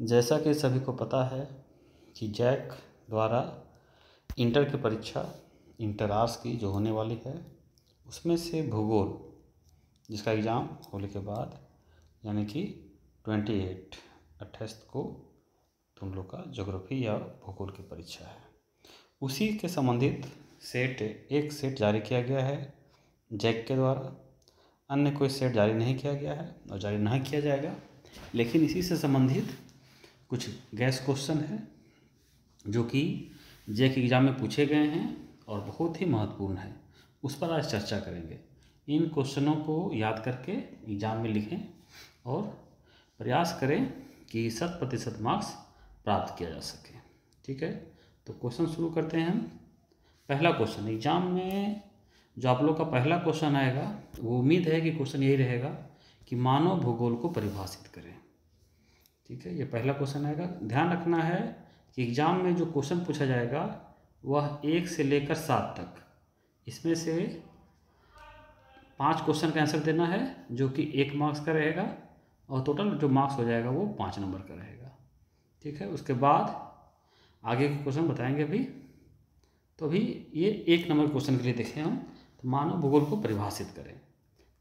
जैसा कि सभी को पता है कि जैक द्वारा इंटर की परीक्षा इंटर आर्ट्स की जो होने वाली है उसमें से भूगोल जिसका एग्ज़ाम होने के बाद यानी कि 28 को तुम लोग का ज्योग्राफी या भूगोल की परीक्षा है। उसी के संबंधित एक सेट जारी किया गया है जैक के द्वारा। अन्य कोई सेट जारी नहीं किया गया है और जारी नहीं किया जाएगा, लेकिन इसी से संबंधित कुछ गैस क्वेश्चन है जो कि जैक एग्ज़ाम में पूछे गए हैं और बहुत ही महत्वपूर्ण है। उस पर आज चर्चा करेंगे। इन क्वेश्चनों को याद करके एग्ज़ाम में लिखें और प्रयास करें कि 100% मार्क्स प्राप्त किया जा सके। ठीक है, तो क्वेश्चन शुरू करते हैं हम। पहला क्वेश्चन एग्ज़ाम में जो आप लोग का पहला क्वेश्चन आएगा वो उम्मीद है कि क्वेश्चन यही रहेगा कि मानव भूगोल को परिभाषित करें। ठीक है, ये पहला क्वेश्चन आएगा। ध्यान रखना है कि एग्ज़ाम में जो क्वेश्चन पूछा जाएगा वह 1 से लेकर 7 तक, इसमें से 5 क्वेश्चन का आंसर देना है जो कि 1 मार्क्स का रहेगा और टोटल जो मार्क्स हो जाएगा वो 5 नंबर का रहेगा। ठीक है, उसके बाद आगे के क्वेश्चन बताएंगे अभी। तो अभी ये 1 नंबर क्वेश्चन के लिए देखें हम, तो मानव भूगोल को परिभाषित करें।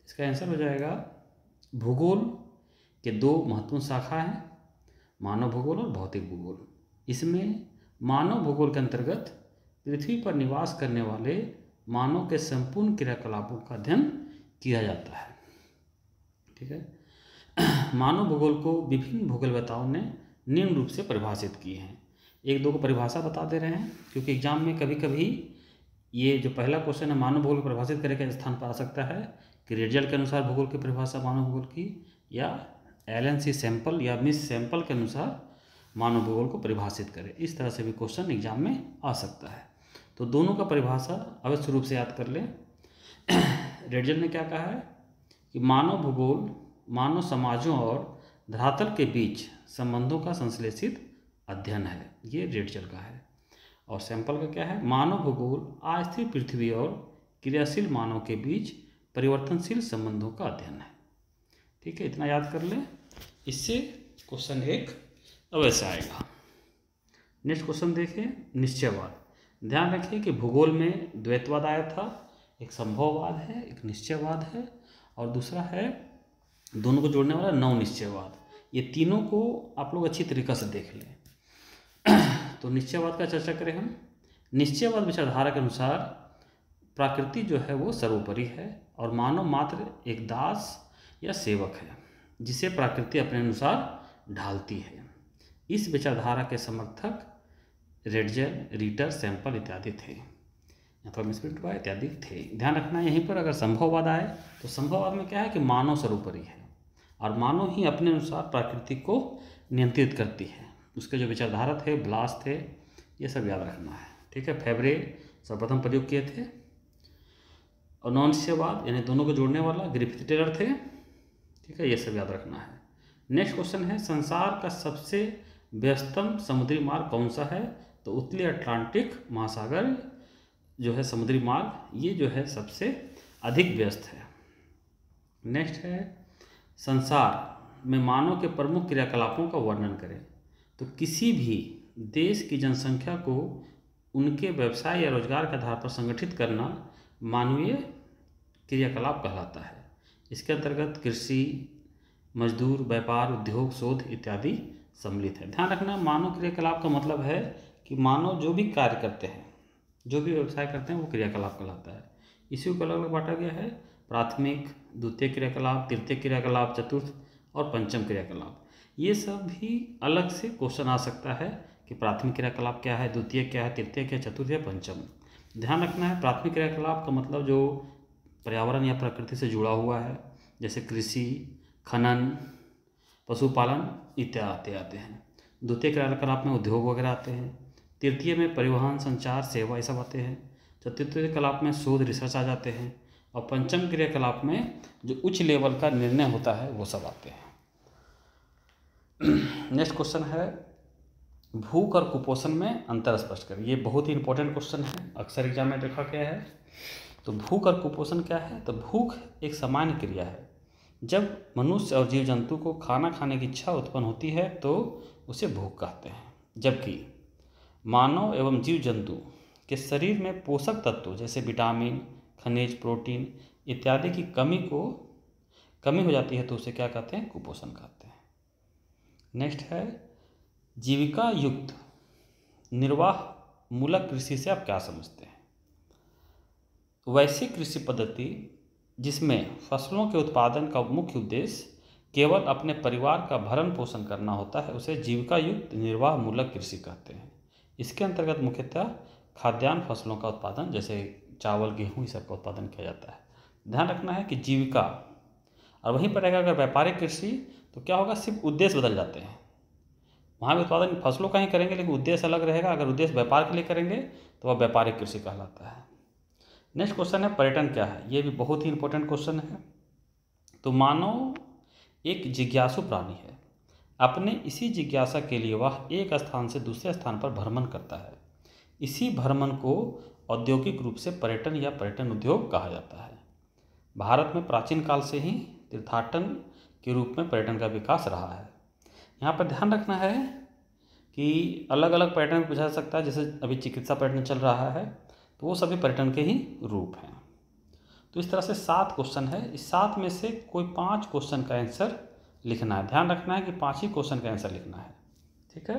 इसका आंसर हो जाएगा भूगोल के 2 महत्वपूर्ण शाखा हैं, मानव भूगोल और भौतिक भूगोल। इसमें मानव भूगोल के अंतर्गत पृथ्वी पर निवास करने वाले मानव के संपूर्ण क्रियाकलापों का अध्ययन किया जाता है। ठीक है, मानव भूगोल को विभिन्न भूगोलवेताओं ने निम्न रूप से परिभाषित किए हैं। 1-2 को परिभाषा बता दे रहे हैं क्योंकि एग्जाम में कभी कभी ये जो पहला क्वेश्चन है मानव भूगोल को परिभाषित करने के स्थान पर आ सकता है कि रेडियल के अनुसार भूगोल की परिभाषा मानव भूगोल की, या LNC सैंपल या मिस सैंपल के अनुसार मानव भूगोल को परिभाषित करें। इस तरह से भी क्वेश्चन एग्जाम में आ सकता है, तो दोनों का परिभाषा अवश्य रूप से याद कर लें। रेडियल ने क्या कहा है कि मानव भूगोल मानव समाजों और धरातल के बीच संबंधों का संश्लेषित अध्ययन है, ये रेडियल का है। और सैंपल का क्या है, मानव भूगोल अस्थिर पृथ्वी और क्रियाशील मानव के बीच परिवर्तनशील संबंधों का अध्ययन है। ठीक है, इतना याद कर लें, इससे क्वेश्चन 1 अवश्य आएगा। नेक्स्ट क्वेश्चन देखें, निश्चयवाद। ध्यान रखिए कि भूगोल में द्वैतवाद आया था, एक संभववाद है, एक निश्चयवाद है और दूसरा है दोनों को जोड़ने वाला नव निश्चयवाद। ये तीनों को आप लोग अच्छी तरीक़ा से देख लें। तो निश्चयवाद का चर्चा करें हम। निश्चयवाद विचारधारा के अनुसार प्रकृति जो है वो सर्वोपरि है और मानव मात्र एक दास या सेवक है जिसे प्रकृति अपने अनुसार ढालती है। इस विचारधारा के समर्थक रेडियल, रीटर, सैंपल इत्यादि थे, अथवा मिसप्रिंट इत्यादि थे। ध्यान रखना यहीं पर अगर संभववाद आए तो संभववाद में क्या है कि मानव सर्वोपरि है और मानव ही अपने अनुसार प्रकृति को नियंत्रित करती है। उसके जो विचारधारा थे, ब्लास थे, ये सब याद रखना है। ठीक है, फेबरे सर्वप्रथम प्रयोग किए थे। और नॉन निश्चयवाद यानी दोनों को जोड़ने वाला ग्रिफिथ टेलर थे। ठीक है, ये सब याद रखना है। नेक्स्ट क्वेश्चन है, संसार का सबसे व्यस्तम समुद्री मार्ग कौन सा है? तो उत्तरी अटलांटिक महासागर जो है समुद्री मार्ग, ये जो है सबसे अधिक व्यस्त है। नेक्स्ट है, संसार में मानव के प्रमुख क्रियाकलापों का वर्णन करें। तो किसी भी देश की जनसंख्या को उनके व्यवसाय या रोजगार के आधार पर संगठित करना मानवीय क्रियाकलाप कहलाता है। इसके अंतर्गत कृषि, मजदूर, व्यापार, उद्योग, शोध इत्यादि सम्मिलित है। ध्यान रखना, मानव क्रियाकलाप का मतलब है कि मानव जो भी कार्य करते हैं, जो भी व्यवसाय करते हैं वो क्रियाकलाप कहलाता है। इसी को अलग अलग बांटा गया है, प्राथमिक, द्वितीय क्रियाकलाप, तृतीय क्रियाकलाप, चतुर्थ और पंचम क्रियाकलाप। ये सब भी अलग से क्वेश्चन आ सकता है कि प्राथमिक क्रियाकलाप क्या है, द्वितीय क्या है, तृतीय क्या है, चतुर्थ या पंचम। ध्यान रखना है, प्राथमिक क्रियाकलाप का मतलब जो पर्यावरण या प्रकृति से जुड़ा हुआ है, जैसे कृषि, खनन, पशुपालन इत्यादि आते हैं। द्वितीय क्रियाकलाप में उद्योग वगैरह आते हैं। तृतीय में परिवहन, संचार, सेवा ये सब आते हैं। चतुर्थ क्रियाकलाप में शोध, रिसर्च आ जाते हैं। और पंचम क्रियाकलाप में जो उच्च लेवल का निर्णय होता है वो सब आते हैं। नेक्स्ट क्वेश्चन है, भूख और कुपोषण में अंतर स्पष्ट करें। ये बहुत ही इंपॉर्टेंट क्वेश्चन है, अक्सर एग्जाम में देखा गया है। तो भूख और कुपोषण क्या है? तो भूख एक सामान्य क्रिया है जब मनुष्य और जीव जंतु को खाना खाने की इच्छा उत्पन्न होती है तो उसे भूख कहते हैं। जबकि मानव एवं जीव जंतु के शरीर में पोषक तत्व जैसे विटामिन, खनिज, प्रोटीन इत्यादि की कमी हो जाती है तो उसे क्या कहते हैं? कुपोषण कहते हैं। नेक्स्ट है जीविका युक्त निर्वाह मूलक कृषि से आप क्या समझते हैं? वैसी कृषि पद्धति जिसमें फसलों के उत्पादन का मुख्य उद्देश्य केवल अपने परिवार का भरण पोषण करना होता है उसे जीविका युक्त निर्वाह मूलक कृषि कहते हैं। इसके अंतर्गत मुख्यतः खाद्यान्न फसलों का उत्पादन जैसे चावल, गेहूँ, इस सब का उत्पादन किया जाता है। ध्यान रखना है कि जीविका, और वहीं पर रहेगा अगर व्यापारिक कृषि तो क्या होगा? सिर्फ उद्देश्य बदल जाते हैं। वहाँ भी उत्पादन फसलों का ही करेंगे लेकिन उद्देश्य अलग रहेगा। अगर उद्देश्य व्यापार के लिए करेंगे तो वह व्यापारिक कृषि कहलाता है। नेक्स्ट क्वेश्चन है पर्यटन क्या है? ये भी बहुत ही इंपॉर्टेंट क्वेश्चन है। तो मानव एक जिज्ञासु प्राणी है। अपने इसी जिज्ञासा के लिए वह एक स्थान से दूसरे स्थान पर भ्रमण करता है। इसी भ्रमण को औद्योगिक रूप से पर्यटन या पर्यटन उद्योग कहा जाता है। भारत में प्राचीन काल से ही तीर्थाटन के रूप में पर्यटन का विकास रहा है। यहाँ पर ध्यान रखना है कि अलग अलग पर्यटन पूछा जा सकता है। जैसे अभी चिकित्सा पर्यटन चल रहा है तो वो सभी पर्यटन के ही रूप हैं। तो इस तरह से 7 क्वेश्चन है। इस 7 में से कोई 5 क्वेश्चन का आंसर लिखना है। ध्यान रखना है कि 5 ही क्वेश्चन का आंसर लिखना है। ठीक है,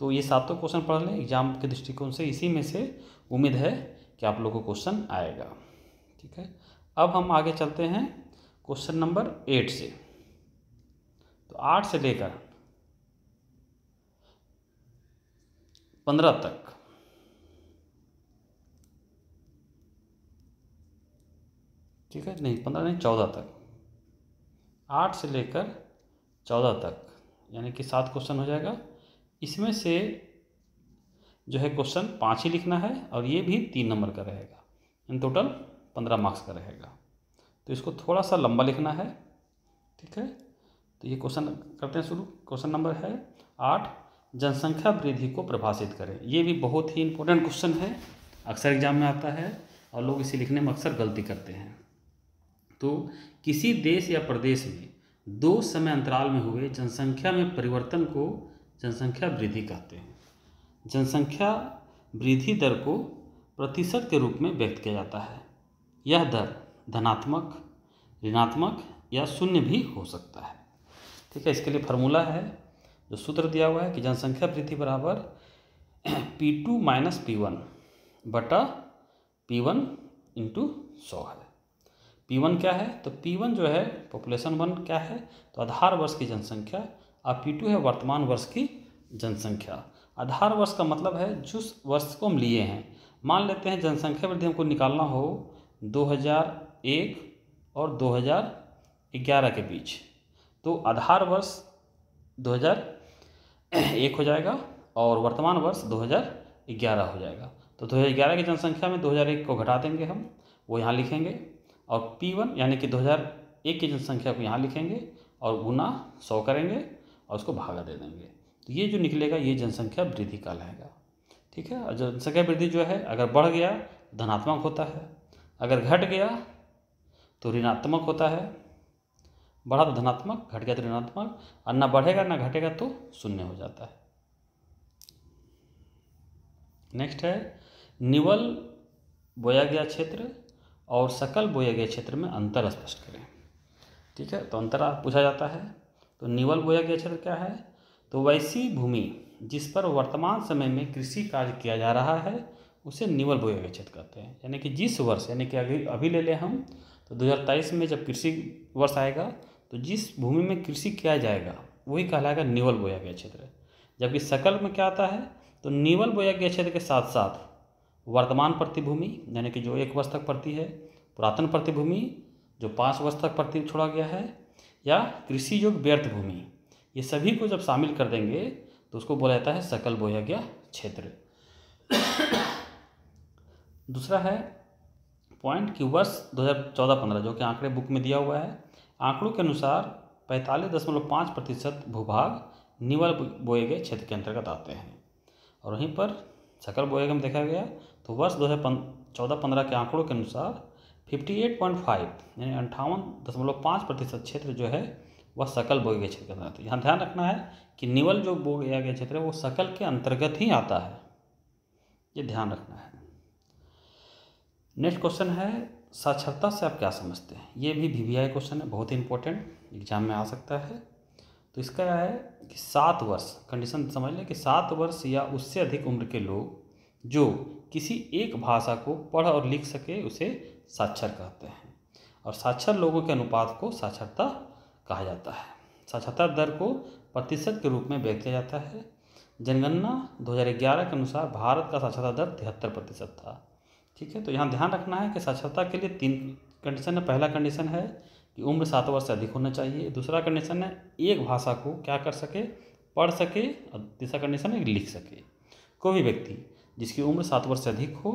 तो ये 7 क्वेश्चन पढ़ लें एग्जाम के दृष्टिकोण से। इसी में से उम्मीद है कि आप लोगों को क्वेश्चन आएगा। ठीक है, अब हम आगे चलते हैं क्वेश्चन नंबर 8 से। तो 8 से लेकर 15 तक ठीक है, नहीं 15 नहीं 14 तक, 8 से लेकर 14 तक यानी कि 7 क्वेश्चन हो जाएगा। इसमें से जो है क्वेश्चन 5 ही लिखना है और ये भी 3 नंबर का रहेगा। इन टोटल 15 मार्क्स का रहेगा। तो इसको थोड़ा सा लंबा लिखना है। ठीक है, तो ये क्वेश्चन करते हैं शुरू। क्वेश्चन नंबर है 8, जनसंख्या वृद्धि को परिभाषित करें। ये भी बहुत ही इंपॉर्टेंट क्वेश्चन है, अक्सर एग्जाम में आता है और लोग इसे लिखने में अक्सर गलती करते हैं। तो किसी देश या प्रदेश में 2 समय अंतराल में हुए जनसंख्या में परिवर्तन को जनसंख्या वृद्धि कहते हैं। जनसंख्या वृद्धि दर को प्रतिशत के रूप में व्यक्त किया जाता है। यह दर धनात्मक, ऋणात्मक या शून्य भी हो सकता है। ठीक है, इसके लिए फार्मूला है, जो सूत्र दिया हुआ है कि जनसंख्या वृद्धि बराबर P2 - P1 बटा P1 इंटू 100 है। P1 क्या है? तो P1 जो है पॉपुलेशन 1 क्या है? तो आधार वर्ष की जनसंख्या, और P2 है वर्तमान वर्ष की जनसंख्या। आधार वर्ष का मतलब है जिस वर्ष को हम लिए हैं। मान लेते हैं जनसंख्या वृद्धि हमको निकालना हो 2001 और 2011 के बीच, तो आधार वर्ष 2001 हो जाएगा और वर्तमान वर्ष 2011 हो जाएगा। तो 2011 की जनसंख्या में 2001 को घटा देंगे हम, वो यहाँ लिखेंगे, और P1 यानी कि 2001 की जनसंख्या को यहाँ लिखेंगे और गुना 100 करेंगे और उसको भागा दे देंगे। तो ये जो निकलेगा ये जनसंख्या वृद्धि कहलाएगा। ठीक है, और जनसंख्या वृद्धि जो है अगर बढ़ गया धनात्मक होता है, अगर घट गया तो ऋणात्मक होता है। बढ़ा तो धनात्मक, घट गया तो ऋणात्मक, और ना बढ़ेगा ना घटेगा तो शून्य हो जाता है। नेक्स्ट है निवल बोया गया क्षेत्र और सकल बोया गया क्षेत्र में अंतर स्पष्ट करें। ठीक है, तो अंतर पूछा जाता है। तो निवल बोया गया क्षेत्र क्या है? तो वैसी भूमि जिस पर वर्तमान समय में कृषि कार्य किया जा रहा है उसे निवल बोया गया क्षेत्र कहते हैं। यानी कि जिस वर्ष, यानी कि अभी ले लें हम, तो 2023 में जब कृषि वर्ष आएगा तो जिस भूमि में कृषि किया जाएगा वही कहलाएगा निवल बोया गया क्षेत्र। जबकि सकल में क्या आता है? तो निवल बोया गया क्षेत्र के साथ साथ वर्तमान प्रतिभूमि यानी कि जो 1 वर्ष तक पड़ती है, पुरातन प्रतिभूमि जो 5 वर्ष तक पड़ती छोड़ा गया है, या कृषि योग्य व्यर्थ भूमि, ये सभी को जब शामिल कर देंगे तो उसको बोला जाता है सकल बोया गया क्षेत्र। दूसरा है पॉइंट कि वर्ष 2014-15 जो कि आंकड़े बुक में दिया हुआ है, आंकड़ों के अनुसार 45.5% भूभाग निवल बोए गए क्षेत्र के अंतर्गत आते हैं। और वहीं पर सकल बोया गया में देखा गया तो वर्ष 2014-15 के आंकड़ों के अनुसार 58.5 यानी 58.5% क्षेत्र जो है वह सकल बोए गए क्षेत्र के अंदर आता है। यहाँ ध्यान रखना है कि निवल जो बोया गया क्षेत्र है वो सकल के अंतर्गत ही आता है, ये ध्यान रखना है। नेक्स्ट क्वेश्चन है साक्षरता से आप क्या समझते हैं। ये भी VVI क्वेश्चन है, बहुत ही इंपॉर्टेंट, एग्जाम में आ सकता है। तो इसका क्या है कि 7 वर्ष, कंडीशन समझ लें कि 7 वर्ष या उससे अधिक उम्र के लोग जो किसी एक भाषा को पढ़ और लिख सके उसे साक्षर कहते हैं, और साक्षर लोगों के अनुपात को साक्षरता कहा जाता है। साक्षरता दर को प्रतिशत के रूप में व्यक्त किया जाता है। जनगणना 2011 के अनुसार भारत का साक्षरता दर 73% था। ठीक है, तो यहाँ ध्यान रखना है कि साक्षरता के लिए 3 कंडीशन है। पहला कंडीशन है कि उम्र 7 वर्ष से अधिक होना चाहिए। दूसरा कंडीशन है एक भाषा को क्या कर सके, पढ़ सके। और तीसरा कंडीशन है लिख सके। कोई भी व्यक्ति जिसकी उम्र 7 वर्ष से अधिक हो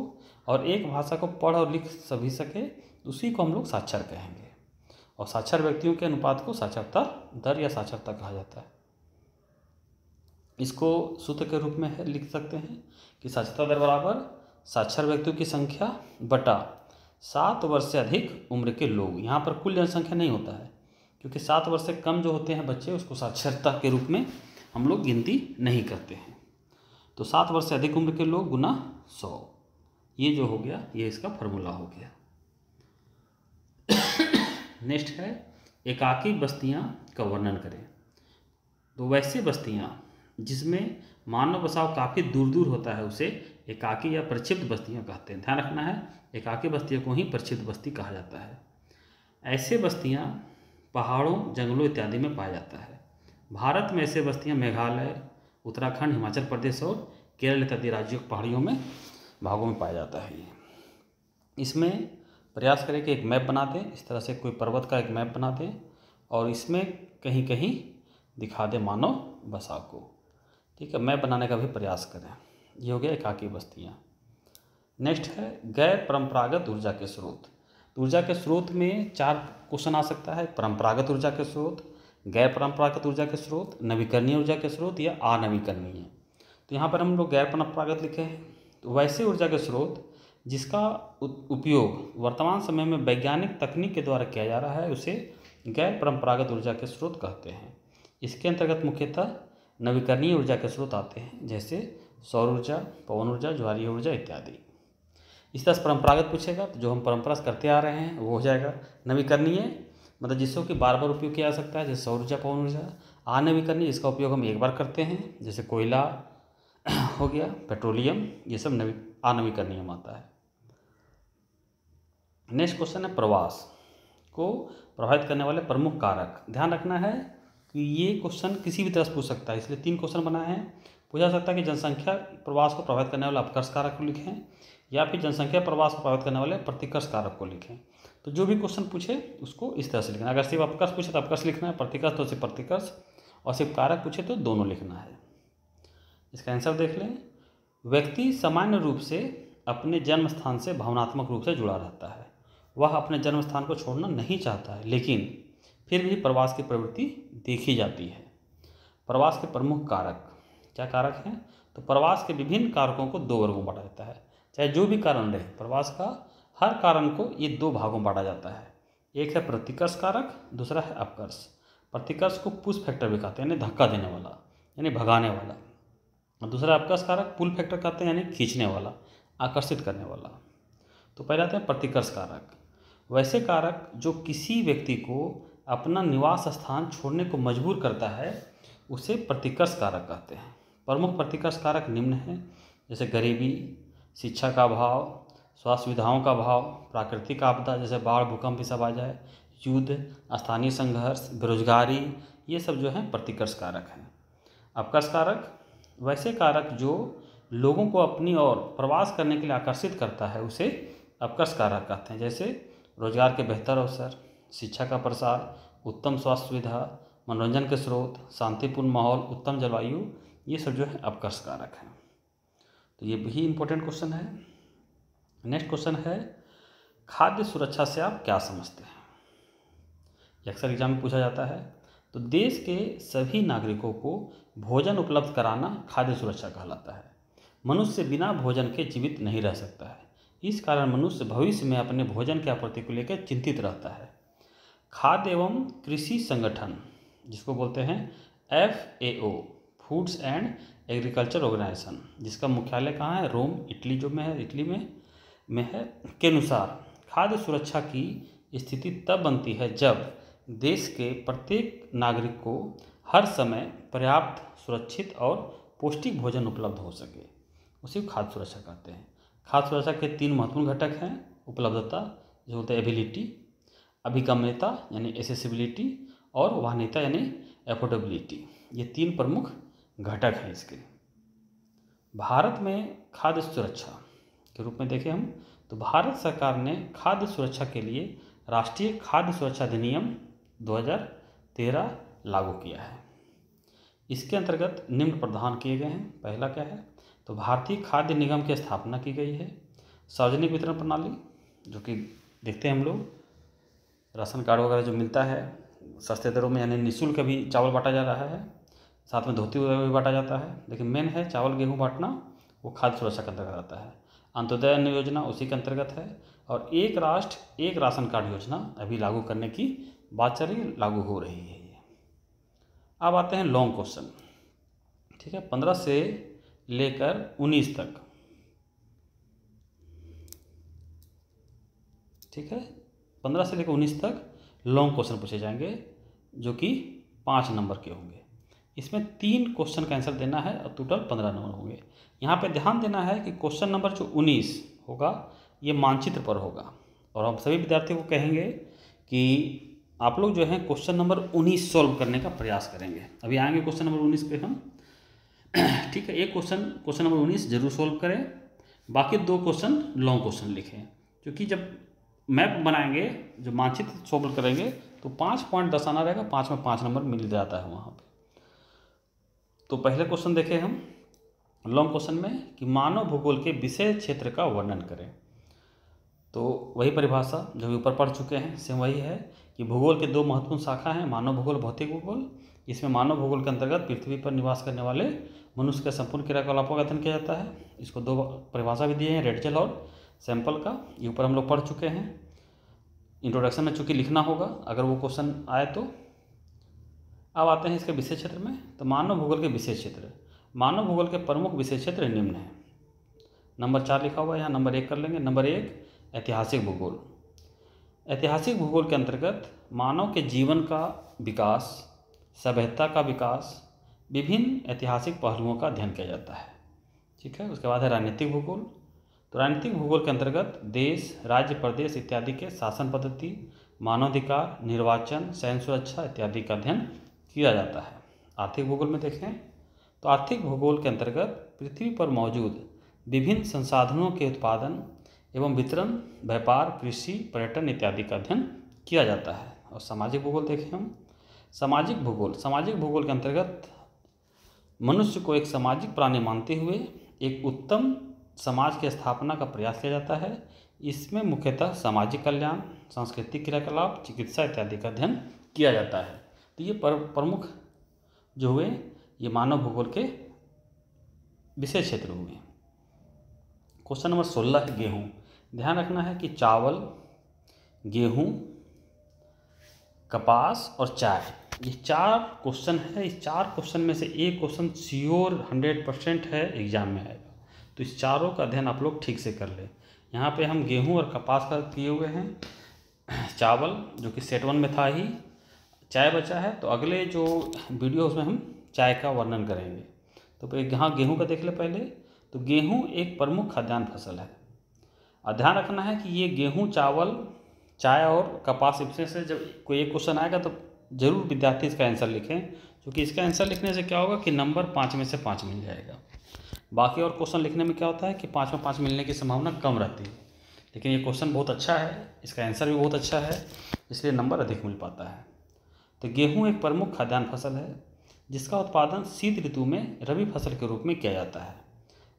और एक भाषा को पढ़ और लिख सभी सके, उसी को हम लोग साक्षर कहेंगे। और साक्षर व्यक्तियों के अनुपात को साक्षरता दर या साक्षरता कहा जाता है। इसको सूत्र के रूप में लिख सकते हैं कि साक्षरता दर बराबर साक्षर व्यक्तियों की संख्या बटा 7 वर्ष से अधिक उम्र के लोग। यहाँ पर कुल जनसंख्या नहीं होता है, क्योंकि 7 वर्ष से कम जो होते हैं बच्चे, उसको साक्षरता के रूप में हम लोग गिनती नहीं करते हैं। तो 7 वर्ष से अधिक उम्र के लोग गुना 100, ये जो हो गया, ये इसका फॉर्मूला हो गया। नेक्स्ट है एकाकी बस्तियां का वर्णन करें। तो वैसे बस्तियां जिसमें मानव बसाव काफ़ी दूर दूर होता है उसे एकाकी या प्रक्षिप्त बस्तियां कहते हैं। ध्यान रखना है, एकाकी बस्तियों को ही प्रक्षिप्त बस्ती कहा जाता है। ऐसे बस्तियां पहाड़ों, जंगलों इत्यादि में पाया जाता है। भारत में ऐसे बस्तियां मेघालय, उत्तराखंड, हिमाचल प्रदेश और केरल इत्यादि राज्यों के पहाड़ियों में भागों में पाया जाता है। इसमें प्रयास करें कि एक मैप बना दें, इस तरह से कोई पर्वत का एक मैप बना दें और इसमें कहीं कहीं दिखा दें मानव बसाव को। ठीक है, मैप बनाने का भी प्रयास करें। ये हो गया एकाकी बस्तियाँ। नेक्स्ट है गैर परंपरागत ऊर्जा के स्रोत। ऊर्जा के स्रोत में 4 क्वेश्चन आ सकता है। परंपरागत ऊर्जा के स्रोत, गैर परंपरागत ऊर्जा के स्रोत, नवीकरणीय ऊर्जा के स्रोत या अनवीकरणीय। तो यहाँ पर हम लोग गैर परंपरागत लिखे हैं। तो वैसे ऊर्जा के स्रोत जिसका उपयोग वर्तमान समय में वैज्ञानिक तकनीक के द्वारा किया जा रहा है उसे गैर परंपरागत ऊर्जा के स्रोत कहते हैं। इसके अंतर्गत मुख्यतः नवीकरणीय ऊर्जा के स्रोत आते हैं, जैसे सौर ऊर्जा, पवन ऊर्जा, ज्वारीय ऊर्जा इत्यादि। इस तरह से परंपरागत पूछेगा तो जो हम परंपरा से करते आ रहे हैं वो हो जाएगा। नवीकरणीय मतलब जिसको कि बार बार उपयोग किया जा सकता है, जैसे सौर ऊर्जा, पवन ऊर्जा। अनवीकरणीय जिसका उपयोग हम एक बार करते हैं, जैसे कोयला हो गया, पेट्रोलियम, ये सब अनवीकरणीय में आता है। नेक्स्ट क्वेश्चन है प्रवास को प्रभावित करने वाले प्रमुख कारक। ध्यान रखना है कि ये क्वेश्चन किसी भी तरह से पूछ सकता है, इसलिए 3 क्वेश्चन बनाए हैं। पूछा सकता है कि जनसंख्या प्रवास को प्रभावित करने वाले अपकर्ष कारक को लिखें या फिर जनसंख्या प्रवास को प्रभावित करने वाले प्रतिकर्ष कारक को लिखें। तो जो भी क्वेश्चन पूछे उसको इस तरह से लिखना। अगर सिर्फ अपकर्ष पूछे तो अपकर्ष लिखना है, प्रतिकर्ष तो सिर्फ प्रतिकर्ष, और सिर्फ कारक पूछे तो दोनों लिखना है। इसका आंसर देख लें। व्यक्ति सामान्य रूप से अपने जन्म स्थान से भावनात्मक रूप से जुड़ा रहता है। वह अपने जन्म स्थान को छोड़ना नहीं चाहता है, लेकिन फिर भी प्रवास की प्रवृत्ति देखी जाती है। प्रवास के प्रमुख कारक क्या कारक हैं? तो प्रवास के विभिन्न कारकों को 2 वर्गों में बांटा जाता है। चाहे जो भी कारण रहे, प्रवास का हर कारण को ये 2 भागों में बांटा जाता है। एक है प्रतिकर्ष कारक, दूसरा है अपकर्ष। प्रतिकर्ष को पुश फैक्टर भी कहते हैं, यानी धक्का देने वाला, यानी भगाने वाला। और दूसरा अपकर्ष कारक पुल फैक्टर कहते हैं, यानी खींचने वाला, आकर्षित करने वाला। तो पहले आते हैं प्रतिकर्ष कारक। वैसे कारक जो किसी व्यक्ति को अपना निवास स्थान छोड़ने को मजबूर करता है उसे प्रतिकर्ष कारक कहते हैं। प्रमुख प्रतिकर्ष कारक निम्न हैं, जैसे गरीबी, शिक्षा का अभाव, स्वास्थ्य सुविधाओं का अभाव, प्राकृतिक आपदा जैसे बाढ़, भूकंप सब आ जाए, युद्ध, स्थानीय संघर्ष, बेरोजगारी, ये सब जो है प्रतिकर्ष कारक हैं। अपकर्ष कारक वैसे कारक जो लोगों को अपनी ओर प्रवास करने के लिए आकर्षित करता है उसे अपकर्ष कारक कहते हैं, जैसे रोजगार के बेहतर अवसर, शिक्षा का प्रसार, उत्तम स्वास्थ्य सुविधा, मनोरंजन के स्रोत, शांतिपूर्ण माहौल, उत्तम जलवायु, ये सब जो है अपकर्ष कारक हैं। तो ये भी इम्पोर्टेंट क्वेश्चन है। नेक्स्ट क्वेश्चन है खाद्य सुरक्षा से आप क्या समझते हैं? ये अक्सर एग्जाम में पूछा जाता है। तो देश के सभी नागरिकों को भोजन उपलब्ध कराना खाद्य सुरक्षा कहलाता है। मनुष्य बिना भोजन के जीवित नहीं रह सकता है। इस कारण मनुष्य भविष्य में अपने भोजन की आपूर्ति को लेकर चिंतित रहता है। खाद्य एवं कृषि संगठन, जिसको बोलते हैं FAO, foods and agriculture organisation, जिसका मुख्यालय कहाँ है? रोम, इटली जो में है, इटली में है, के अनुसार खाद्य सुरक्षा की स्थिति तब बनती है जब देश के प्रत्येक नागरिक को हर समय पर्याप्त, सुरक्षित और पौष्टिक भोजन उपलब्ध हो सके, उसी को खाद्य सुरक्षा कहते हैं। खाद्य सुरक्षा के 3 महत्वपूर्ण घटक हैं: उपलब्धता, जो होता है एबिलिटी, अभिगम्यता यानी एसेसिबिलिटी, और वहनीयता यानी एफोर्डेबिलिटी। ये 3 प्रमुख घटक हैं इसके। भारत में खाद्य सुरक्षा के रूप में देखें हम तो भारत सरकार ने खाद्य सुरक्षा के लिए राष्ट्रीय खाद्य सुरक्षा अधिनियम 2013 लागू किया है। इसके अंतर्गत निम्न प्रावधान किए गए हैं। पहला क्या है? तो भारतीय खाद्य निगम की स्थापना की गई है। सार्वजनिक वितरण प्रणाली, जो कि देखते हैं हम लोग, राशन कार्ड वगैरह जो मिलता है सस्ते दरों में, यानी निःशुल्क भी चावल बांटा जा रहा है, साथ में धोती वगैरह भी बांटा जाता है। लेकिन मेन है चावल गेहूँ बांटना, वो खाद्य सुरक्षा के अंतर्गत आता है। अंत्योदय अन्न योजना उसी के अंतर्गत है। और एक राष्ट्र एक राशन कार्ड योजना अभी लागू करने की बात चल रही, लागू हो रही है ये। अब आते हैं लॉन्ग क्वेश्चन, ठीक है, 15 से लेकर 19 तक, ठीक है, 15 से लेकर 19 तक लॉन्ग क्वेश्चन पूछे जाएंगे, जो कि 5 नंबर के होंगे। इसमें 3 क्वेश्चन का आंसर देना है और टोटल 15 नंबर होंगे। यहाँ पे ध्यान देना है कि क्वेश्चन नंबर जो 19 होगा ये मानचित्र पर होगा, और हम सभी विद्यार्थियों को कहेंगे कि आप लोग जो है क्वेश्चन नंबर 19 सॉल्व करने का प्रयास करेंगे। अभी आएंगे क्वेश्चन नंबर 19 पे हम, ठीक है। एक क्वेश्चन नंबर 19 जरूर सॉल्व करें, बाकी 2 क्वेश्चन लॉन्ग क्वेश्चन लिखें, क्योंकि जब मैप बनाएंगे, जो मानचित्र सॉल्व करेंगे, तो 5 पॉइंट दर्शाना रहेगा, 5 में 5 नंबर मिल जाता है वहाँ पे। तो पहले क्वेश्चन देखें हम लॉन्ग क्वेश्चन में कि मानव भूगोल के विषय क्षेत्र का वर्णन करें। तो वही परिभाषा जो ऊपर पढ़ चुके हैं, सेम वही है कि भूगोल के 2 महत्वपूर्ण शाखा हैं, मानव भूगोल, भौतिक भूगोल। इसमें मानव भूगोल के अंतर्गत पृथ्वी पर निवास करने वाले मनुष्य के संपूर्ण क्रियाकलापों का अध्ययन किया जाता है। इसको 2 परिभाषा भी दिए हैं, रेडजेल और सैंपल का, ये ऊपर हम लोग पढ़ चुके हैं। इंट्रोडक्शन में चूँकि लिखना होगा अगर वो क्वेश्चन आए तो। अब आते हैं इसके विषय क्षेत्र में। तो मानव भूगोल के विषय क्षेत्र, मानव भूगोल के प्रमुख विषय क्षेत्र निम्न हैं। नंबर 4 लिखा हुआ है यहाँ, नंबर 1 कर लेंगे। नंबर 1 ऐतिहासिक भूगोल। ऐतिहासिक भूगोल के अंतर्गत मानव के जीवन का विकास, सभ्यता का विकास, विभिन्न ऐतिहासिक पहलुओं का अध्ययन किया जाता है, ठीक है। उसके बाद है राजनीतिक भूगोल। तो राजनीतिक भूगोल के अंतर्गत देश, राज्य, प्रदेश इत्यादि के शासन पद्धति, मानवाधिकार, निर्वाचन, सैन्य सुरक्षा इत्यादि का अध्ययन किया जाता है। आर्थिक भूगोल में देखें तो आर्थिक भूगोल के अंतर्गत पृथ्वी पर मौजूद विभिन्न संसाधनों के उत्पादन एवं वितरण, व्यापार, कृषि, पर्यटन इत्यादि का अध्ययन किया जाता है। और सामाजिक भूगोल देखें हम, सामाजिक भूगोल के अंतर्गत मनुष्य को एक सामाजिक प्राणी मानते हुए एक उत्तम समाज की स्थापना का प्रयास किया जाता है। इसमें मुख्यतः सामाजिक कल्याण, सांस्कृतिक क्रियाकलाप, चिकित्सा इत्यादि का अध्ययन किया जाता है। तो ये प्रमुख जो हुए ये मानव भूगोल के विषय क्षेत्र हुए। क्वेश्चन नंबर 16 है गेहूँ। ध्यान रखना है कि चावल, गेहूँ, कपास और चाय, ये 4 क्वेश्चन है। इस 4 क्वेश्चन में से एक क्वेश्चन श्योर 100% है एग्जाम में आएगा। तो इस चारों का अध्ययन आप लोग ठीक से कर लें। यहाँ पे हम गेहूँ और कपास का किए हुए हैं, चावल जो कि सेट 1 में था ही, चाय बचा है। तो अगले जो वीडियो उसमें हम चाय का वर्णन करेंगे। तो यहाँ गेहूँ का देख ले पहले। तो गेहूँ एक प्रमुख खाद्यान्न फसल है। और ध्यान रखना है कि ये गेहूँ, चावल, चाय और कपास, इसमें से जब कोई एक क्वेश्चन आएगा तो जरूर विद्यार्थी इसका आंसर लिखें, क्योंकि इसका आंसर लिखने से क्या होगा कि नंबर 5 में से 5 मिल जाएगा। बाकी और क्वेश्चन लिखने में क्या होता है कि 5 में 5 मिलने की संभावना कम रहती है, लेकिन ये क्वेश्चन बहुत अच्छा है, इसका आंसर भी बहुत अच्छा है, इसलिए नंबर अधिक मिल पाता है। तो गेहूँ एक प्रमुख खाद्यान्न फसल है जिसका उत्पादन शीत ऋतु में रबी फसल के रूप में किया जाता है।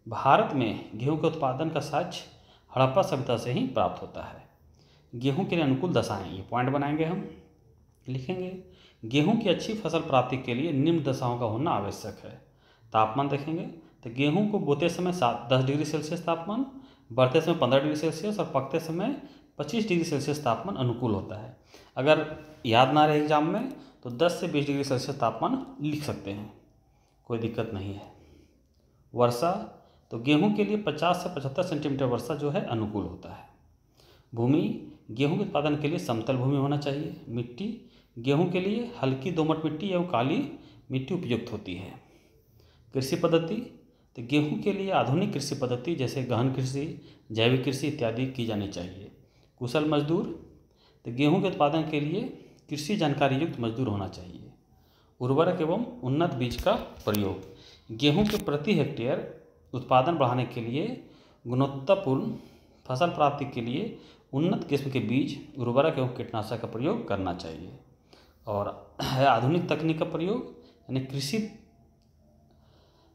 भारत में गेहूँ के उत्पादन का साक्ष्य हड़प्पा सभ्यता से ही प्राप्त होता है। गेहूँ के लिए अनुकूल दशाएं, ये पॉइंट बनाएंगे हम, लिखेंगे। गेहूँ की अच्छी फसल प्राप्ति के लिए निम्न दशाओं का होना आवश्यक है। तापमान देखेंगे तो गेहूँ को बोते समय 10 डिग्री सेल्सियस तापमान, बढ़ते समय 15 डिग्री सेल्सियस और पकते समय 25 डिग्री सेल्सियस तापमान अनुकूल होता है। अगर याद ना रहे एग्जाम में तो 10 से 20 डिग्री सेल्सियस तापमान लिख सकते हैं, कोई दिक्कत नहीं है। वर्षा, तो गेहूं के लिए 50 से 75 सेंटीमीटर वर्षा जो है अनुकूल होता है। भूमि, गेहूं के उत्पादन के लिए समतल भूमि होना चाहिए। मिट्टी, गेहूं के लिए हल्की दोमट मिट्टी एवं काली मिट्टी उपयुक्त होती है। कृषि पद्धति, तो गेहूं के लिए आधुनिक कृषि पद्धति जैसे गहन कृषि, जैविक कृषि इत्यादि की जानी चाहिए। कुशल मजदूर, तो गेहूं के उत्पादन के लिए कृषि जानकारी युक्त मजदूर होना चाहिए। उर्वरक एवं उन्नत बीज का प्रयोग, गेहूं के प्रति हेक्टेयर उत्पादन बढ़ाने के लिए गुणवत्तापूर्ण फसल प्राप्ति के लिए उन्नत किस्म के बीज, उर्वरक एवं कीटनाशक का प्रयोग करना चाहिए। और है आधुनिक तकनीक का प्रयोग, यानी कृषि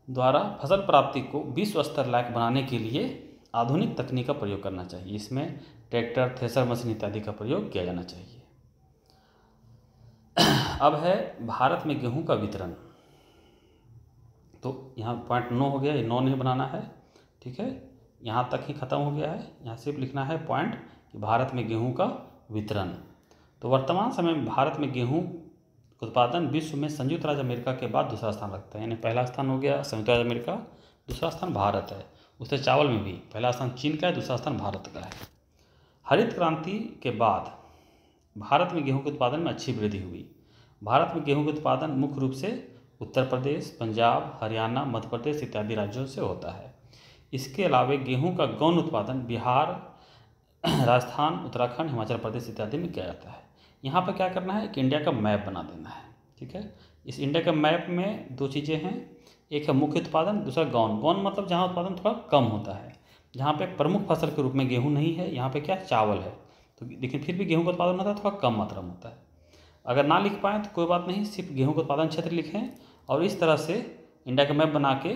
द्वारा फसल प्राप्ति को विश्व स्तर लायक बनाने के लिए आधुनिक तकनीक का प्रयोग करना चाहिए। इसमें ट्रैक्टर, थ्रेसर मशीन इत्यादि का प्रयोग किया जाना चाहिए। अब है भारत में गेहूं का वितरण। तो यहाँ पॉइंट 9 हो गया, ये 9 नहीं बनाना है, ठीक है, यहाँ तक ही खत्म हो गया है। यहाँ सिर्फ लिखना है पॉइंट कि भारत में गेहूं का वितरण। तो वर्तमान समय में भारत में गेहूं उत्पादन विश्व में संयुक्त राज्य अमेरिका के बाद दूसरा स्थान रखता है। यानी पहला स्थान हो गया संयुक्त राज्य अमेरिका, दूसरा स्थान भारत है। उससे चावल में भी पहला स्थान चीन का है, दूसरा स्थान भारत का है। हरित क्रांति के बाद भारत में गेहूं के उत्पादन में अच्छी वृद्धि हुई। भारत में गेहूं के उत्पादन मुख्य रूप से उत्तर प्रदेश, पंजाब, हरियाणा, मध्य प्रदेश इत्यादि राज्यों से होता है। इसके अलावा गेहूं का गौण उत्पादन बिहार, राजस्थान, उत्तराखंड, हिमाचल प्रदेश इत्यादि में किया जाता है। यहाँ पर क्या करना है कि इंडिया का मैप बना देना है, ठीक है। इस इंडिया के मैप में दो चीज़ें हैं, एक है मुख्य उत्पादन, दूसरा गौण। गौण मतलब जहाँ उत्पादन थोड़ा कम होता है, जहाँ पे प्रमुख फसल के रूप में गेहूँ नहीं है, यहाँ पे क्या चावल है। तो लेकिन फिर भी गेहूँ का उत्पादन होता है, थोड़ा कम मात्रा में होता है। अगर ना लिख पाएँ तो कोई बात नहीं, सिर्फ गेहूँ का उत्पादन क्षेत्र लिखें और इस तरह से इंडिया का मैप बना के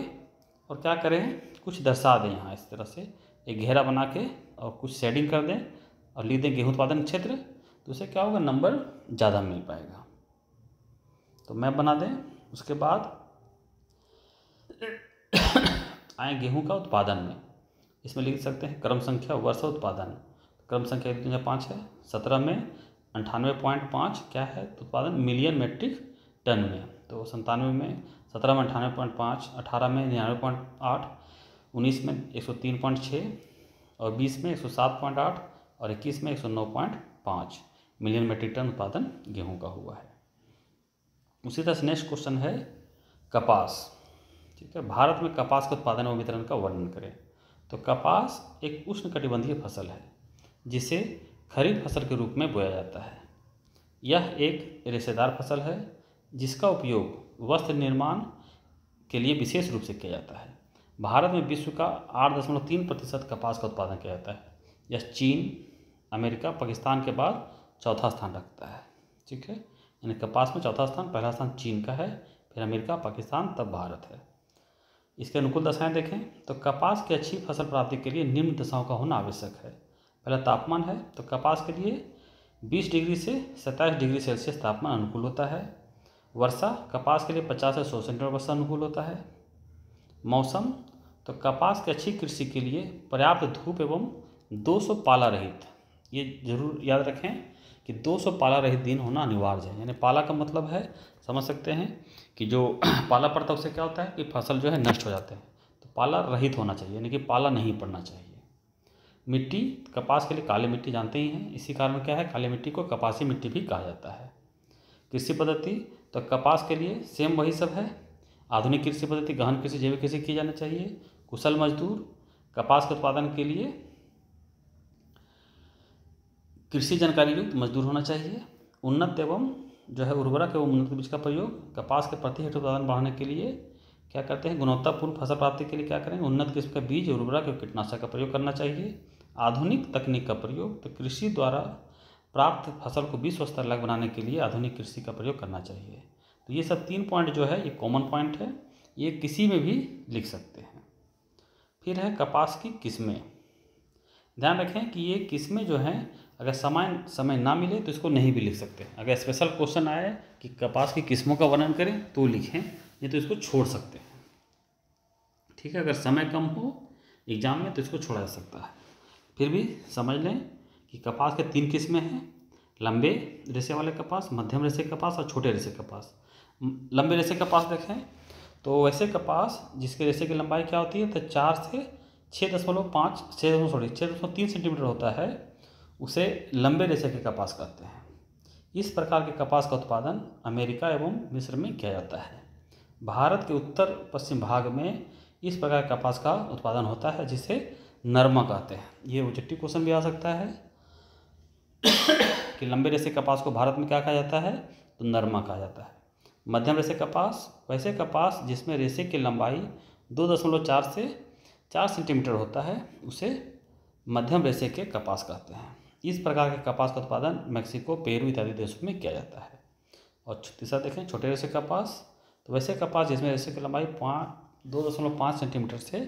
और क्या करें, कुछ दर्शा दें यहाँ इस तरह से एक घेरा बना के और कुछ शेडिंग कर दें और लिख दें गेहूँ उत्पादन क्षेत्र, तो उससे क्या होगा, नंबर ज़्यादा मिल पाएगा। तो मैप बना दें। उसके बाद आए गेहूं का उत्पादन में, इसमें लिख सकते हैं क्रम संख्या वर्ष उत्पादन। क्रम संख्या 2005 है। 17 में 98.5 क्या है तो उत्पादन मिलियन मेट्रिक टन में। तो 97 में 17 में 98.5, 18 में 99.8, 19 में 103.6 और 20 में 107.8 और 21 में 109.5 मिलियन मेट्रिक टन उत्पादन गेहूं का हुआ है। उसी तरह से नेक्स्ट क्वेश्चन है कपास, ठीक है। भारत में कपास के उत्पादन एवं वितरण का वर्णन करें। तो कपास एक उष्णकटिबंधीय फसल है जिसे खरीफ फसल के रूप में बोया जाता है। यह एक रेशेदार फसल है जिसका उपयोग वस्त्र निर्माण के लिए विशेष रूप से किया जाता है। भारत में विश्व का 8.3% कपास का उत्पादन किया जाता है। यह चीन, अमेरिका, पाकिस्तान के बाद चौथा स्थान रखता है, ठीक है। यानी कपास में चौथा स्थान, पहला स्थान चीन का है, फिर अमेरिका, पाकिस्तान, तब भारत है। इसके अनुकूल दशाएं देखें तो कपास की अच्छी फसल प्राप्ति के लिए निम्न दशाओं का होना आवश्यक है। पहला तापमान है, तो कपास के लिए 20 डिग्री से 27 डिग्री सेल्सियस तापमान अनुकूल होता है। वर्षा, कपास के लिए 50 से 100 सेंटीमीटर वर्षा अनुकूल होता है। मौसम, तो कपास की अच्छी कृषि के लिए पर्याप्त धूप एवं 200 पाला रहित, ये जरूर याद रखें कि 200 पाला रहित दिन होना अनिवार्य है। यानी पाला का मतलब है, समझ सकते हैं कि जो पाला पड़ता है उससे क्या होता है कि फसल जो है नष्ट हो जाते हैं। तो पाला रहित होना चाहिए, यानी कि पाला नहीं पड़ना चाहिए। मिट्टी, कपास के लिए काली मिट्टी जानते ही हैं, इसी कारण क्या है काली मिट्टी को कपासी मिट्टी भी कहा जाता है। कृषि पद्धति, तो कपास के लिए सेम वही सब है। आधुनिक कृषि पद्धति, गहन कृषि, जैविक कृषि की जाना चाहिए। कुशल मजदूर, कपास के उत्पादन के लिए कृषि जानकारी युक्त मजदूर होना चाहिए। उन्नत एवं जो है उर्वरक एवं उन्नत बीज का प्रयोग, कपास के प्रति हेक्टेयर उत्पादन बढ़ाने के लिए क्या करते हैं, गुणवत्तापूर्ण फसल प्राप्ति के लिए क्या करेंगे, उन्नत किस्म का बीज, उर्वरक एवं कीटनाशक का प्रयोग करना चाहिए। आधुनिक तकनीक का प्रयोग, तो कृषि द्वारा प्राप्त फसल को विश्व स्तर लायक बनाने के लिए आधुनिक कृषि का प्रयोग करना चाहिए। तो ये सब 3 पॉइंट जो है ये कॉमन पॉइंट है, ये किसी में भी लिख सकते हैं। फिर है कपास की किस्में। ध्यान रखें कि ये किस्में जो हैं अगर समय ना मिले तो इसको नहीं भी लिख सकते। अगर स्पेशल क्वेश्चन आए कि कपास की किस्मों का वर्णन करें तो लिखें, नहीं तो इसको छोड़ सकते हैं, ठीक है। अगर समय कम हो एग्जाम में, तो इसको छोड़ा जा सकता है। फिर भी समझ लें कि कपास के 3 किस्में हैं, लंबे रेशे वाले कपास, मध्यम रेशे कपास और छोटे रेशे कपास। लंबे रेशे कपास देखें तो वैसे कपास जिसके रेशे की लंबाई क्या होती है, तो 4 से 6.3 सेंटीमीटर होता है, उसे लंबे रेशे के कपास कहते हैं। इस प्रकार के कपास का उत्पादन अमेरिका एवं मिस्र में किया जाता है। भारत के उत्तर पश्चिम भाग में इस प्रकार के कपास का उत्पादन होता है, जिसे नरमा कहते हैं। ये ऑब्जेक्टिव क्वेश्चन भी आ सकता है कि लंबे रेशे कपास को भारत में क्या कहा जाता है, तो नरमा कहा जाता है। मध्यम रेशे कपास वैसे कपास जिसमें रेशे की लंबाई 2.4 से 4 सेंटीमीटर होता है, उसे मध्यम रेशे के कपास कहते हैं। इस प्रकार के कपास का उत्पादन मेक्सिको, पेरू इत्यादि देशों में किया जाता है। और तीसरा देखें, छोटे रेशे कपास, तो वैसे कपास जिसमें रेशे की लंबाई 2.5 सेंटीमीटर से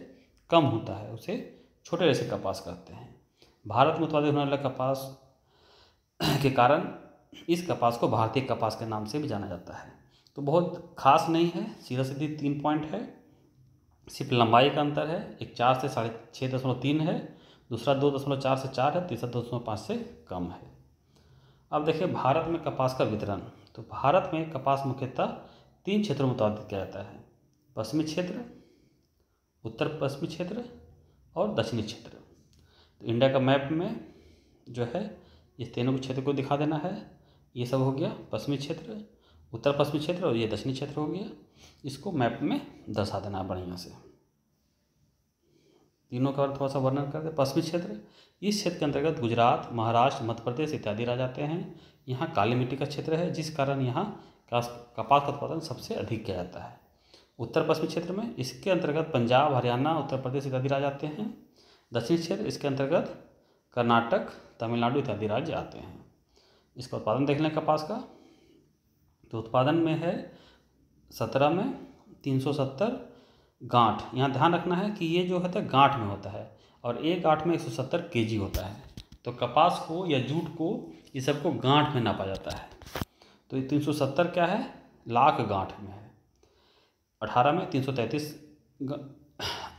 कम होता है, उसे छोटे रेशे कपास कहते हैं। भारत में उत्पादित होने वाले कपास के कारण इस कपास को भारतीय कपास के नाम से भी जाना जाता है। तो बहुत खास नहीं है, सीधा सीधी 3 पॉइंट है, सिर्फ लंबाई का अंतर है। एक 4 से 6.3 है, दूसरा 2.4 से 4 है, तीसरा 2.5 से कम है। अब देखिए भारत में कपास का वितरण। तो भारत में कपास मुख्यतः 3 क्षेत्रों में उत्पादित किया जाता है, पश्चिमी क्षेत्र, उत्तर पश्चिमी क्षेत्र और दक्षिणी क्षेत्र। तो इंडिया का मैप में जो है इस तीनों के क्षेत्र को दिखा देना है। ये सब हो गया पश्चिमी क्षेत्र, उत्तर पश्चिमी क्षेत्र और ये दक्षिणी क्षेत्र हो गया। इसको मैप में दर्शा देना है बढ़िया से। तीनों का थोड़ा सा वर्णन करते हैं। पश्चिमी क्षेत्र, इस क्षेत्र के अंतर्गत गुजरात, महाराष्ट्र, मध्य प्रदेश इत्यादि राज्य आते हैं। यहाँ काली मिट्टी का क्षेत्र है, जिस कारण यहाँ कपास का उत्पादन सबसे अधिक किया जाता है। उत्तर पश्चिमी क्षेत्र में इसके अंतर्गत पंजाब, हरियाणा, उत्तर प्रदेश इत्यादि राज्य आते हैं। दक्षिणी क्षेत्र, इसके अंतर्गत कर्नाटक, तमिलनाडु इत्यादि राज्य आते हैं। इसका उत्पादन देख लें कपास का। तो उत्पादन में है 17 में 370 गांठ। यहाँ ध्यान रखना है कि ये जो होता है गांठ में होता है, और एक गांठ में 170 केजी होता है। तो कपास को या जूट को ये सबको गांठ में नापा जाता है। तो ये 370 क्या है, लाख गांठ में है। 18 में 333,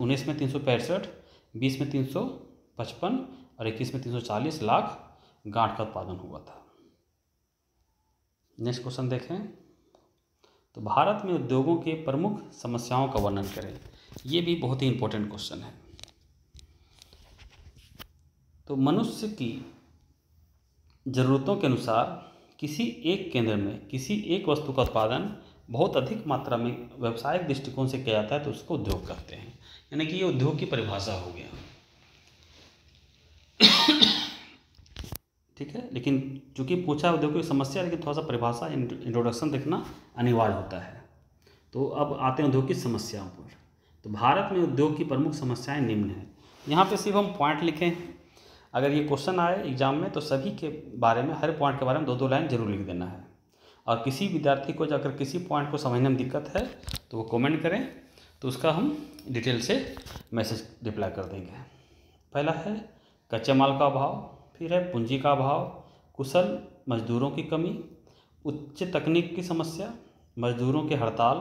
19 में 365, 20 में 355 और 21 में 340 लाख गांठ का उत्पादन हुआ था। नेक्स्ट क्वेश्चन देखें। तो भारत में उद्योगों के प्रमुख समस्याओं का वर्णन करें। ये भी बहुत ही इंपॉर्टेंट क्वेश्चन है। तो मनुष्य की ज़रूरतों के अनुसार किसी एक केंद्र में किसी एक वस्तु का उत्पादन बहुत अधिक मात्रा में व्यावसायिक दृष्टिकोण से किया जाता है, तो उसको उद्योग कहते हैं। यानी कि ये उद्योग की परिभाषा हो गया, ठीक है। लेकिन चूंकि पूछा उद्योग की समस्या, लेकिन थोड़ा सा परिभाषा इंट्रोडक्शन देखना अनिवार्य होता है। तो अब आते हैं उद्योग की समस्याओं पर। तो भारत में उद्योग की प्रमुख समस्याएं निम्न हैं। यहाँ पे सिर्फ हम पॉइंट लिखे हैं। अगर ये क्वेश्चन आए एग्जाम में तो सभी के बारे में, हर पॉइंट के बारे में 2-2 लाइन जरूर लिख देना है। और किसी विद्यार्थी को अगर किसी पॉइंट को समझने में दिक्कत है तो वो कमेंट करें, तो उसका हम डिटेल से मैसेज रिप्लाई कर देंगे। पहला है कच्चे माल का अभाव, फिर है पूंजी का अभाव, कुशल मजदूरों की कमी, उच्च तकनीक की समस्या, मजदूरों की हड़ताल,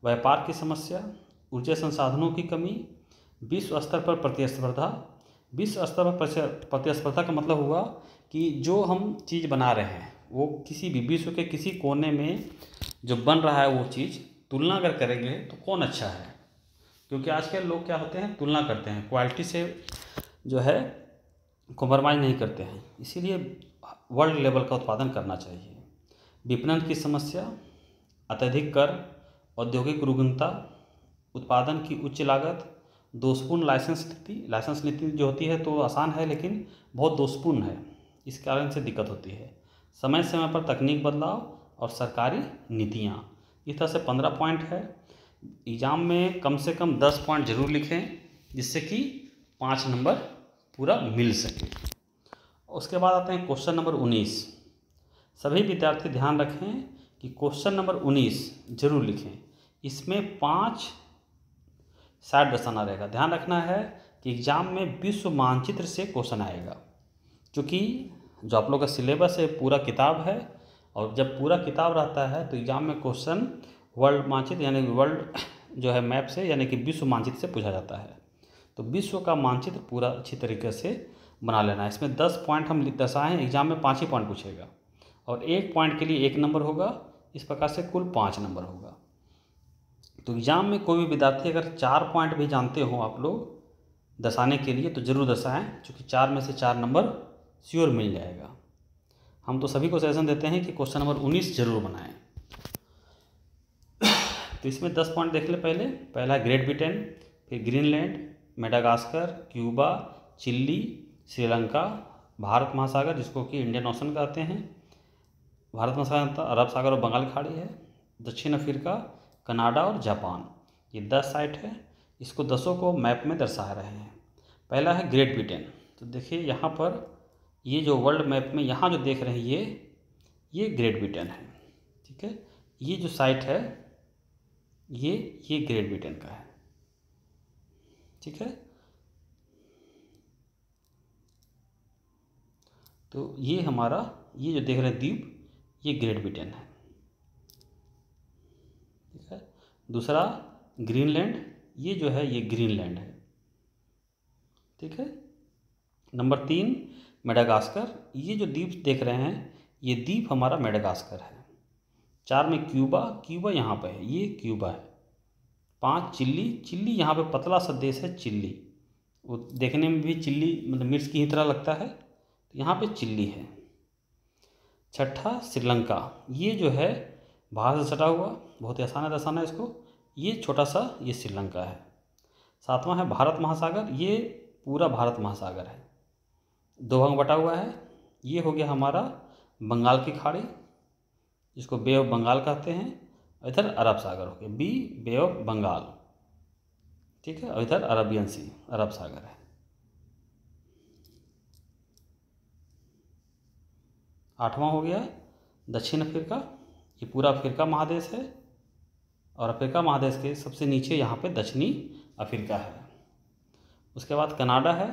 व्यापार की समस्या, ऊर्जा संसाधनों की कमी, विश्व स्तर पर प्रतिस्पर्धा। विश्व स्तर पर प्रतिस्पर्धा का मतलब हुआ कि जो हम चीज़ बना रहे हैं वो किसी भी विश्व के किसी कोने में जो बन रहा है वो चीज़ तुलना अगर करेंगे तो कौन अच्छा है। क्योंकि आजकल लोग क्या होते हैं, तुलना करते हैं, क्वालिटी से जो है कॉम्प्रोमाइज़ नहीं करते हैं। इसीलिए वर्ल्ड लेवल का उत्पादन करना चाहिए। विपणन की समस्या, अत्यधिक कर, औद्योगिक रुग्णता, उत्पादन की उच्च लागत, दोषपूर्ण लाइसेंस नीति जो होती है तो आसान है लेकिन बहुत दोषपूर्ण है, इस कारण से दिक्कत होती है। समय समय पर तकनीक बदलाव और सरकारी नीतियाँ। इस तरह से 15 पॉइंट है। एग्जाम में कम से कम 10 पॉइंट जरूर लिखें, जिससे कि 5 नंबर पूरा मिल सके। उसके बाद आते हैं क्वेश्चन नंबर 19। सभी विद्यार्थी ध्यान रखें कि क्वेश्चन नंबर 19 जरूर लिखें। इसमें 5 साइड दर्शाना रहेगा। ध्यान रखना है कि एग्जाम में विश्व मानचित्र से क्वेश्चन आएगा, क्योंकि जो आप लोग का सिलेबस है पूरा किताब है, और जब पूरा किताब रहता है तो एग्जाम में क्वेश्चन वर्ल्ड मानचित्र यानी वर्ल्ड जो है मैप से यानी कि विश्व मानचित्र से पूछा जाता है। तो विश्व का मानचित्र पूरा अच्छी तरीके से बना लेना है। इसमें 10 पॉइंट हम दर्शाएँ, एग्जाम में 5 ही पॉइंट पूछेगा और 1 पॉइंट के लिए 1 नंबर होगा। इस प्रकार से कुल 5 नंबर होगा। तो एग्जाम में कोई भी विद्यार्थी अगर 4 पॉइंट भी जानते हो आप लोग दर्शाने के लिए तो ज़रूर दर्शाएँ, क्योंकि 4 में से 4 नंबर श्योर मिल जाएगा। हम तो सभी को सजेशन देते हैं कि क्वेश्चन नंबर 19 जरूर बनाएं। तो इसमें 10 पॉइंट देख ले। पहला ग्रेट ब्रिटेन, फिर Greenland, Madagascar, Cuba, Chile, Sri Lanka, Bharat महासागर जिसको कि इंडियन ओशन कहते हैं, भारत महासागर अरब सागर और बंगाल की खाड़ी है, दक्षिण अफ्रीका, कनाडा और जापान। ये 10 साइट है। इसको 10 को मैप में दर्शा रहे हैं। पहला है ग्रेट ब्रिटेन। तो देखिए यहाँ पर ये जो वर्ल्ड मैप में यहाँ जो देख रहे हैं ये ग्रेट ब्रिटेन है। ठीक है, ये जो साइट है ये ग्रेट ब्रिटेन का है। ठीक है, तो ये हमारा ये जो देख रहे हैं द्वीप ये ग्रेट ब्रिटेन है। ठीक है, दूसरा ग्रीनलैंड, ये जो है ये ग्रीनलैंड है। ठीक है, नंबर 3 मेडागास्कर, ये जो द्वीप देख रहे हैं ये द्वीप हमारा मेडागास्कर है। 4 में क्यूबा यहाँ पे है, ये क्यूबा है। 5 चिल्ली यहाँ पे पतला सा देश है चिल्ली, वो देखने में भी चिल्ली मतलब मिर्च की ही तरह लगता है, तो यहाँ पे चिल्ली है। 6 श्रीलंका, ये जो है भारत से सटा हुआ, बहुत ही आसान है दर्शाना इसको, ये छोटा सा ये श्रीलंका है। 7वां है भारत महासागर, ये पूरा भारत महासागर है, 2 भाग बटा हुआ है। ये हो गया हमारा बंगाल की खाड़ी जिसको बे ऑफ बंगाल कहते हैं, इधर अरब सागर हो गया, बे ऑफ बंगाल। ठीक है, और इधर अरबियन सी अरब सागर है। 8वां हो गया दक्षिण अफ्रीका, ये पूरा अफ्रीका महादेश है और अफ्रीका महादेश के सबसे नीचे यहाँ पे दक्षिणी अफ्रीका है। उसके बाद कनाडा है,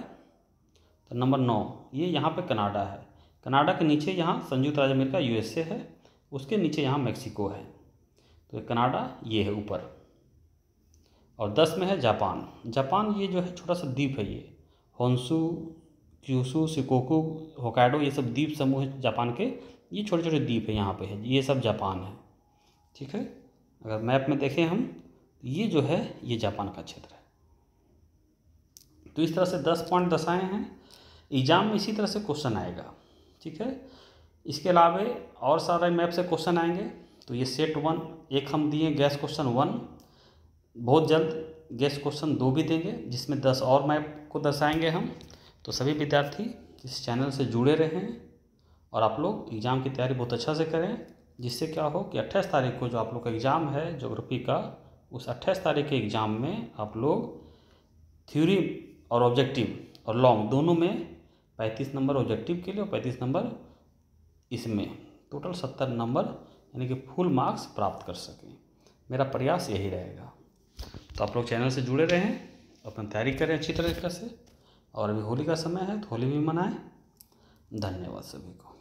तो नंबर 9 ये यहाँ पे कनाडा है। कनाडा के नीचे यहाँ संयुक्त राज्य अमेरिका USA है, उसके नीचे यहाँ मेक्सिको है। तो कनाडा ये है ऊपर। और 10 में है जापान, ये जो है छोटा सा द्वीप है, ये होन्शु, क्यूशु, शिकोकु, होकाइडो, ये सब द्वीप समूह है जापान के, ये छोटे छोटे द्वीप है यहाँ पे है, ये सब जापान है। ठीक है, अगर मैप में देखें हम तो ये जो है ये जापान का क्षेत्र है। तो इस तरह से 10 पॉइंट दर्शाए हैं। एग्जाम में इसी तरह से क्वेश्चन आएगा। ठीक है, इसके अलावा और सारे मैप से क्वेश्चन आएंगे। तो ये सेट 1 एक हम दिए गैस क्वेश्चन 1, बहुत जल्द गैस क्वेश्चन 2 भी देंगे जिसमें 10 और मैप को दर्शाएंगे हम। तो सभी विद्यार्थी इस चैनल से जुड़े रहें और आप लोग एग्ज़ाम की तैयारी बहुत अच्छा से करें, जिससे क्या हो कि 28 तारीख को जो आप लोग का एग्ज़ाम है ज्योग्राफी का, उस 28 तारीख के एग्ज़ाम में आप लोग थ्योरी और ऑब्जेक्टिव और लॉन्ग दोनों में 35 नंबर ऑब्जेक्टिव के लिए और 35 नंबर इसमें टोटल 70 नंबर यानी कि फुल मार्क्स प्राप्त कर सकें। मेरा प्रयास यही रहेगा। तो आप लोग चैनल से जुड़े रहें, अपनी तैयारी करें अच्छी तरीके से। और अभी होली का समय है तो होली भी मनाएं। धन्यवाद सभी को।